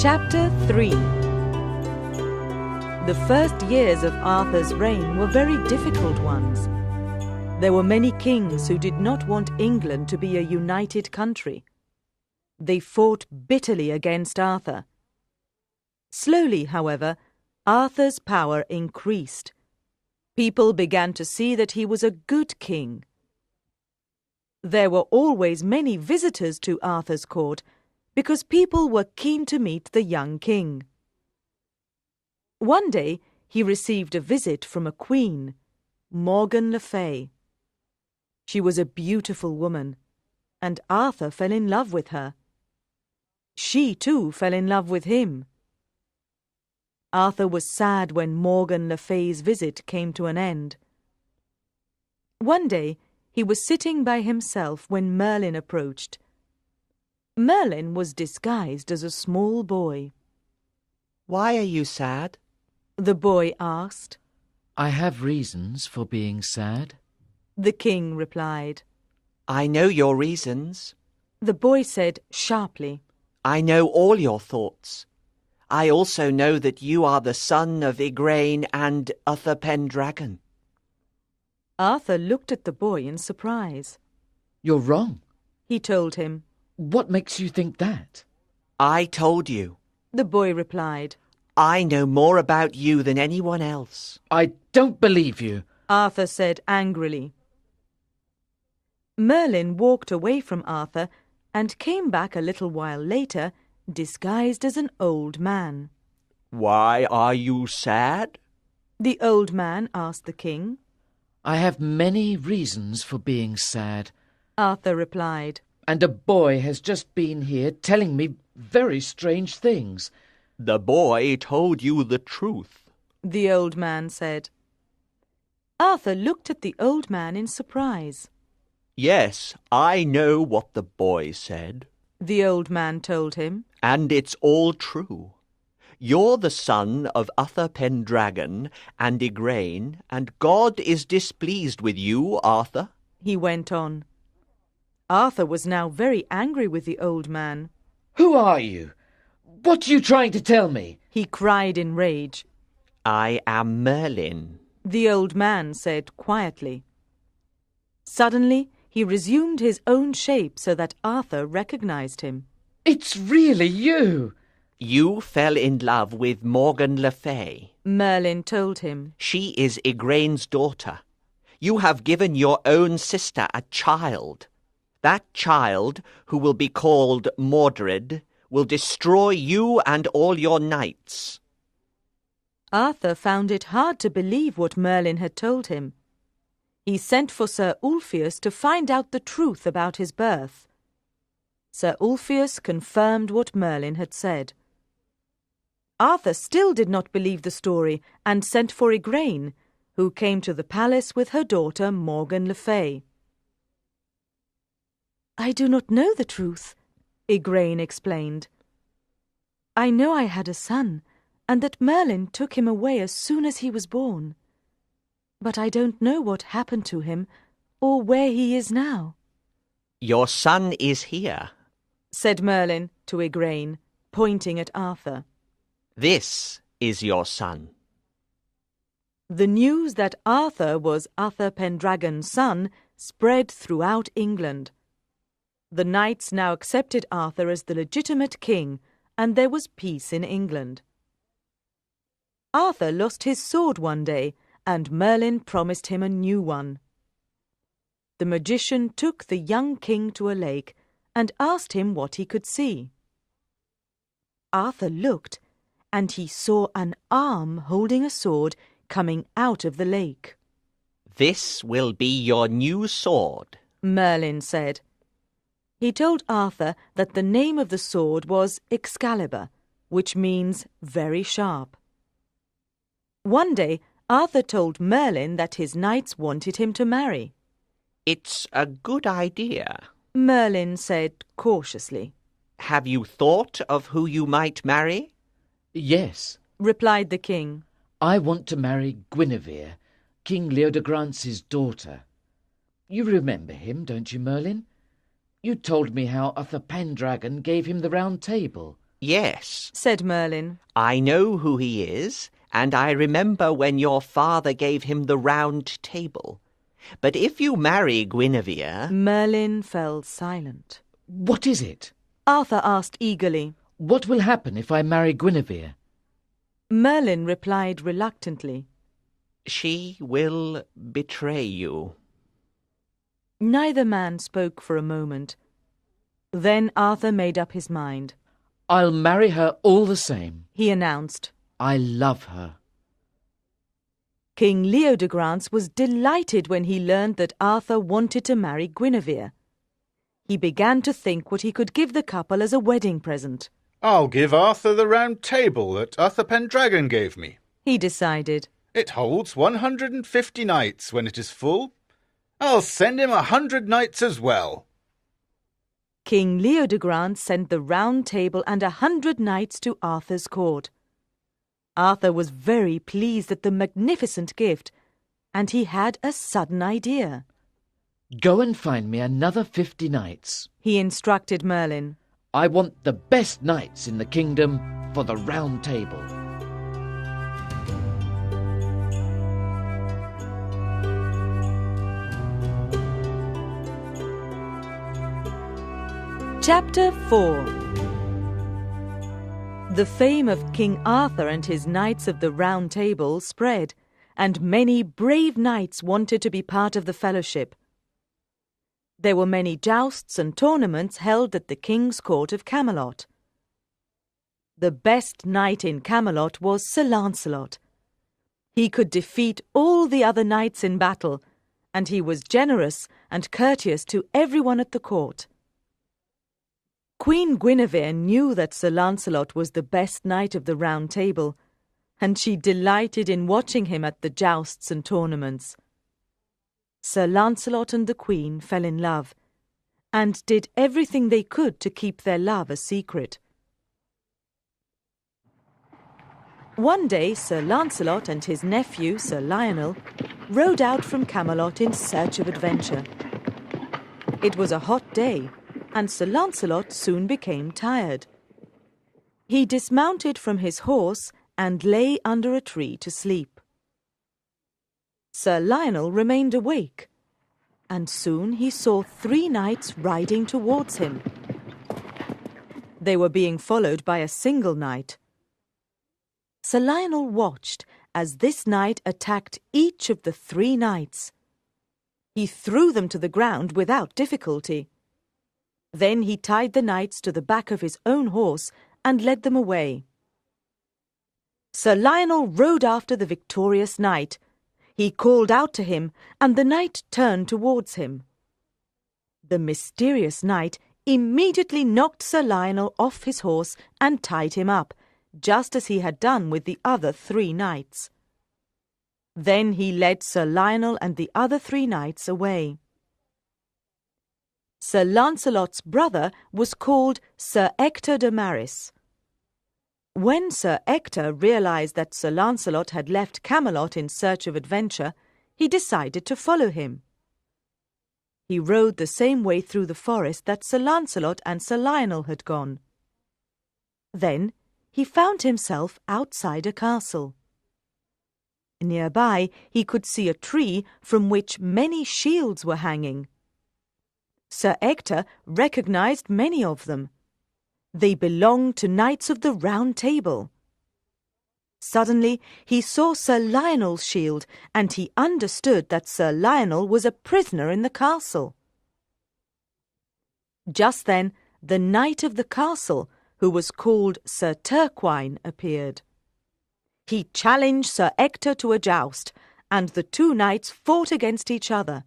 Chapter 3. The first years of Arthur's reign were very difficult ones. There were many kings who did not want England to be a united country. They fought bitterly against Arthur. Slowly, however, Arthur's power increased. People began to see that he was a good king. There were always many visitors to Arthur's court because people were keen to meet the young king. One day he received a visit from a queen, Morgan le Fay. She was a beautiful woman, and Arthur fell in love with her. She too fell in love with him. Arthur was sad when Morgan le Fay's visit came to an end. One day he was sitting by himself when Merlin approached. Merlin was disguised as a small boy. "Why are you sad?" The boy asked. "I have reasons for being sad," The king replied. "I know your reasons. The boy said sharply. I know all your thoughts. I also know that you are the son of Igraine and Uther Pendragon." Arthur looked at the boy in surprise. "You're wrong. He told him. What makes you think that?" "I told you. The boy replied. I know more about you than anyone else." "I don't believe you," Arthur said angrily. Merlin walked away from Arthur and came back a little while later, disguised as an old man. "Why are you sad?" The old man asked the king. "I have many reasons for being sad, Arthur replied. and a boy has just been here telling me very strange things." "The boy told you the truth," The old man said. Arthur looked at the old man in surprise. "Yes, I know what the boy said, The old man told him. and it's all true. You're the son of Uther Pendragon and Igraine, and God is displeased with you, Arthur." He went on. Arthur was now very angry with the old man. "Who are you? What are you trying to tell me?" He cried in rage. "I am Merlin." The old man said quietly. Suddenly, he resumed his own shape so that Arthur recognized him. "It's really you!" "You fell in love with Morgan le Fay. Merlin told him. She is Igraine's daughter. You have given your own sister a child. That child, who will be called Mordred, will destroy you and all your knights." Arthur found it hard to believe what Merlin had told him. He sent for Sir Ulfius to find out the truth about his birth. Sir Ulfius confirmed what Merlin had said. Arthur still did not believe the story and sent for Igraine, who came to the palace with her daughter Morgan le Fay. "I do not know the truth," Igraine explained. "I know I had a son, and that Merlin took him away as soon as he was born. But I don't know what happened to him or where he is now," "Your son is here. said Merlin to Igraine, pointing at Arthur. This is your son." The news that Arthur was Uther Pendragon's son spread throughout England. The knights now accepted Arthur as the legitimate king, and there was peace in England. Arthur lost his sword one day, and Merlin promised him a new one. The magician took the young king to a lake and asked him what he could see. Arthur looked, and he saw an arm holding a sword coming out of the lake. "This will be your new sword," Merlin said. He told Arthur that the name of the sword was Excalibur, which means very sharp. One day, Arthur told Merlin that his knights wanted him to marry. "It's a good idea," Merlin said cautiously. "Have you thought of who you might marry?" "Yes. Replied the king. I want to marry Guinevere, King Leodogrance's daughter. You remember him, don't you, Merlin? You told me how Uther Pendragon gave him the round table." Yes, said Merlin. I know who he is, and I remember when your father gave him the round table. But if you marry Guinevere... Merlin fell silent. What is it? Arthur asked eagerly. What will happen if I marry Guinevere? Merlin replied reluctantly. She will betray you. Neither man spoke for a moment. Then Arthur made up his mind. I'll marry her all the same, he announced. I love her. King Leodegrance was delighted when he learned that Arthur wanted to marry Guinevere. He began to think what he could give the couple as a wedding present. I'll give Arthur the round table that Uther Pendragon gave me, he decided. It holds 150 knights when it is full. I'll send him 100 knights as well. King Leodegrance sent the round table and 100 knights to Arthur's court. Arthur was very pleased at the magnificent gift, and he had a sudden idea. Go and find me another 50 knights, he instructed Merlin. I want the best knights in the kingdom for the round table. Chapter 4. The fame of King Arthur and his Knights of the Round Table spread, and many brave knights wanted to be part of the fellowship. There were many jousts and tournaments held at the king's court of Camelot. The best knight in Camelot was Sir Lancelot. He could defeat all the other knights in battle, and he was generous and courteous to everyone at the court. Queen Guinevere knew that Sir Lancelot was the best knight of the Round Table, and she delighted in watching him at the jousts and tournaments. Sir Lancelot and the Queen fell in love, and did everything they could to keep their love a secret. One day Sir Lancelot and his nephew Sir Lionel rode out from Camelot in search of adventure. It was a hot day, and Sir Lancelot soon became tired. He dismounted from his horse and lay under a tree to sleep. Sir Lionel remained awake, and soon he saw 3 knights riding towards him. They were being followed by a single knight. Sir Lionel watched as this knight attacked each of the 3 knights. He threw them to the ground without difficulty. Then he tied the knights to the back of his own horse and led them away. Sir Lionel rode after the victorious knight. He called out to him, and the knight turned towards him. The mysterious knight immediately knocked Sir Lionel off his horse and tied him up, just as he had done with the other 3 knights. Then he led Sir Lionel and the other 3 knights away. Sir Lancelot's brother was called Sir Ector de Maris. When Sir Ector realized that Sir Lancelot had left Camelot in search of adventure, he decided to follow him. He rode the same way through the forest that Sir Lancelot and Sir Lionel had gone. Then he found himself outside a castle. Nearby he could see a tree from which many shields were hanging. Sir Ector recognized many of them. They belonged to Knights of the Round Table. Suddenly he saw Sir Lionel's shield, and he understood that Sir Lionel was a prisoner in the castle. Just then the knight of the castle, who was called Sir Turquine, appeared. He challenged Sir Ector to a joust, and the 2 knights fought against each other.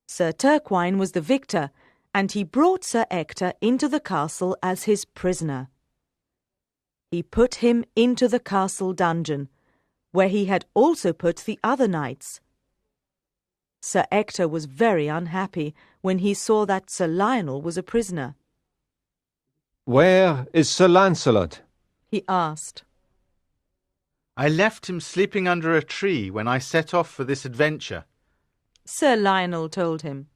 Sir Turquine was the victor, and he brought Sir Ector into the castle as his prisoner. He put him into the castle dungeon, where he had also put the other knights. Sir Ector was very unhappy when he saw that Sir Lionel was a prisoner. "Where is Sir Lancelot?" he asked. I left him sleeping under a tree when I set off for this adventure, Sir Lionel told him.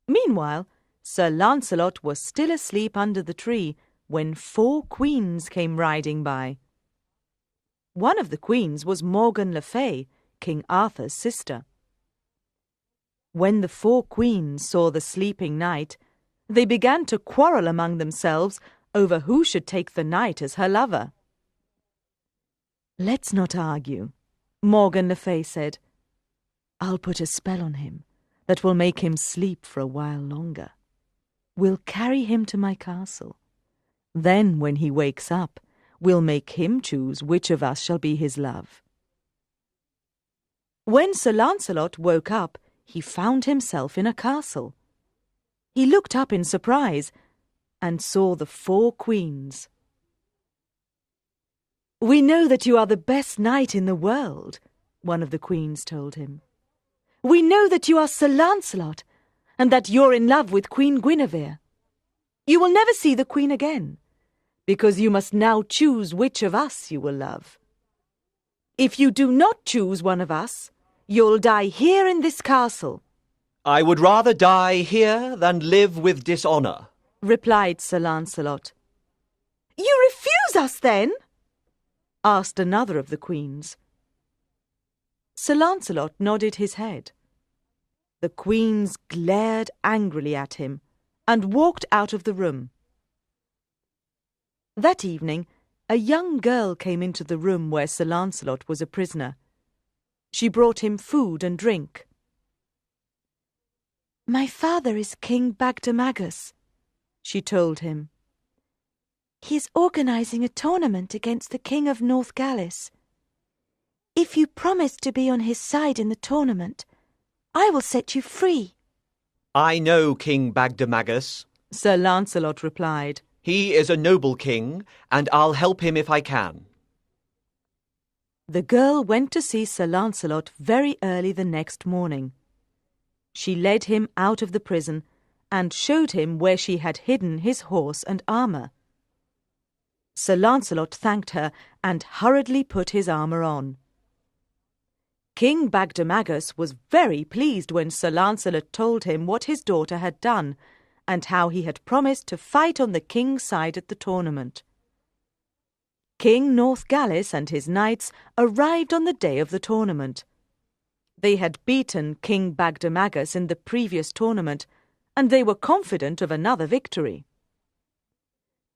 Meanwhile, Sir Lancelot was still asleep under the tree when 4 queens came riding by. One of the queens was Morgan le Fay, King Arthur's sister. When the 4 queens saw the sleeping knight, they began to quarrel among themselves over who should take the knight as her lover. "Let's not argue," Morgan le Fay said. "I'll put a spell on him that will make him sleep for a while longer. We'll carry him to my castle. Then, when he wakes up, we'll make him choose which of us shall be his love." When Sir Lancelot woke up, he found himself in a castle. He looked up in surprise and saw the 4 queens. "We know that you are the best knight in the world," one of the queens told him. "We know that you are Sir Lancelot, and that you're in love with Queen Guinevere. You will never see the queen again, because you must now choose which of us you will love. If you do not choose one of us, you'll die here in this castle." "I would rather die here than live with dishonour," replied Sir Lancelot. "You refuse us, then?" asked another of the queens. Sir Lancelot nodded his head. The queens glared angrily at him and walked out of the room. That evening, a young girl came into the room where Sir Lancelot was a prisoner. She brought him food and drink. "My father is King Bagdemagus," she told him. "He is organising a tournament against the King of North Gallis. If you promise to be on his side in the tournament, I will set you free." "I know King Bagdemagus," Sir Lancelot replied. "He is a noble king, and I'll help him if I can." The girl went to see Sir Lancelot very early the next morning. She led him out of the prison and showed him where she had hidden his horse and armour. Sir Lancelot thanked her and hurriedly put his armour on. King Bagdemagus was very pleased when Sir Lancelot told him what his daughter had done and how he had promised to fight on the king's side at the tournament. King Northgalis and his knights arrived on the day of the tournament. They had beaten King Bagdemagus in the previous tournament, and they were confident of another victory.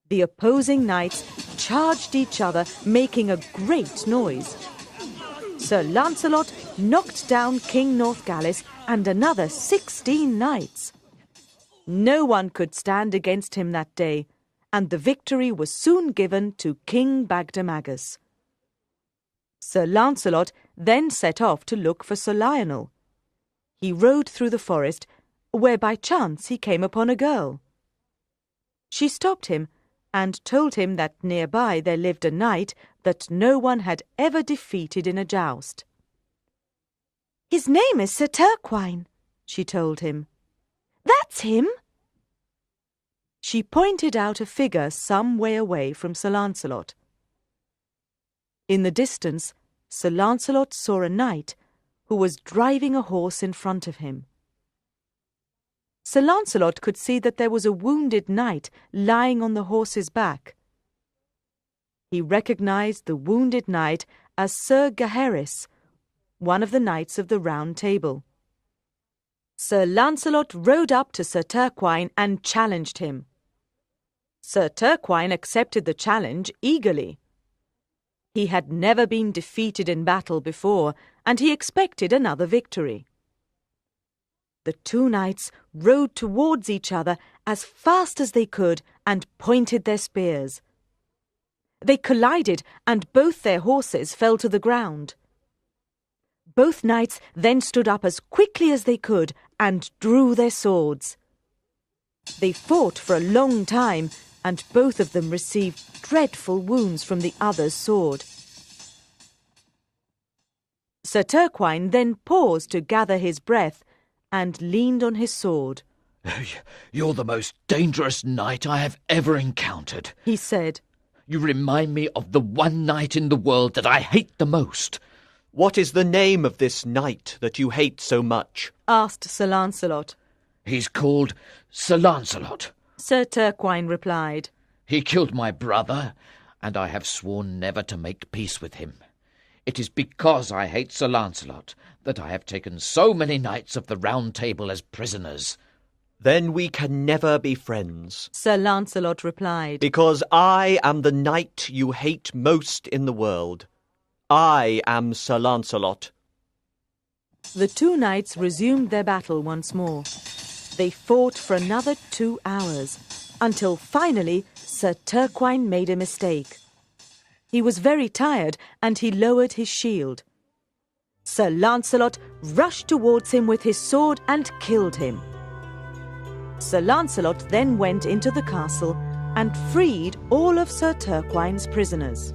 The opposing knights charged each other, making a great noise. Sir Lancelot knocked down King Northgalis and another 16 knights. No one could stand against him that day, and the victory was soon given to King Bagdemagus. Sir Lancelot then set off to look for Sir Lionel. He rode through the forest, where by chance he came upon a girl. She stopped him and told him that nearby there lived a knight that no one had ever defeated in a joust. "His name is Sir Turquine," she told him. "That's him." She pointed out a figure some way away from Sir Lancelot. In the distance, Sir Lancelot saw a knight who was driving a horse in front of him. Sir Lancelot could see that there was a wounded knight lying on the horse's back. He recognized the wounded knight as Sir Gaheris, one of the knights of the Round Table. Sir Lancelot rode up to Sir Turquine and challenged him. Sir Turquine accepted the challenge eagerly. He had never been defeated in battle before, and he expected another victory. The two knights rode towards each other as fast as they could and pointed their spears. They collided, and both their horses fell to the ground. Both knights then stood up as quickly as they could and drew their swords. They fought for a long time, and both of them received dreadful wounds from the other's sword. Sir Turquine then paused to gather his breath and leaned on his sword. "You're the most dangerous knight I have ever encountered," he said. "You remind me of the one knight in the world that I hate the most." "What is the name of this knight that you hate so much?" asked Sir Lancelot. "He's called Sir Lancelot." Sir Turquine replied. He killed my brother, and I have sworn never to make peace with him. It is because I hate Sir Lancelot that I have taken so many knights of the Round Table as prisoners." "Then we can never be friends," Sir Lancelot replied. "because I am the knight you hate most in the world. I am Sir Lancelot." The two knights resumed their battle once more. They fought for another 2 hours, until finally Sir Turquine made a mistake. He was very tired, and he lowered his shield. Sir Lancelot rushed towards him with his sword and killed him. Sir Lancelot then went into the castle and freed all of Sir Turquine's prisoners.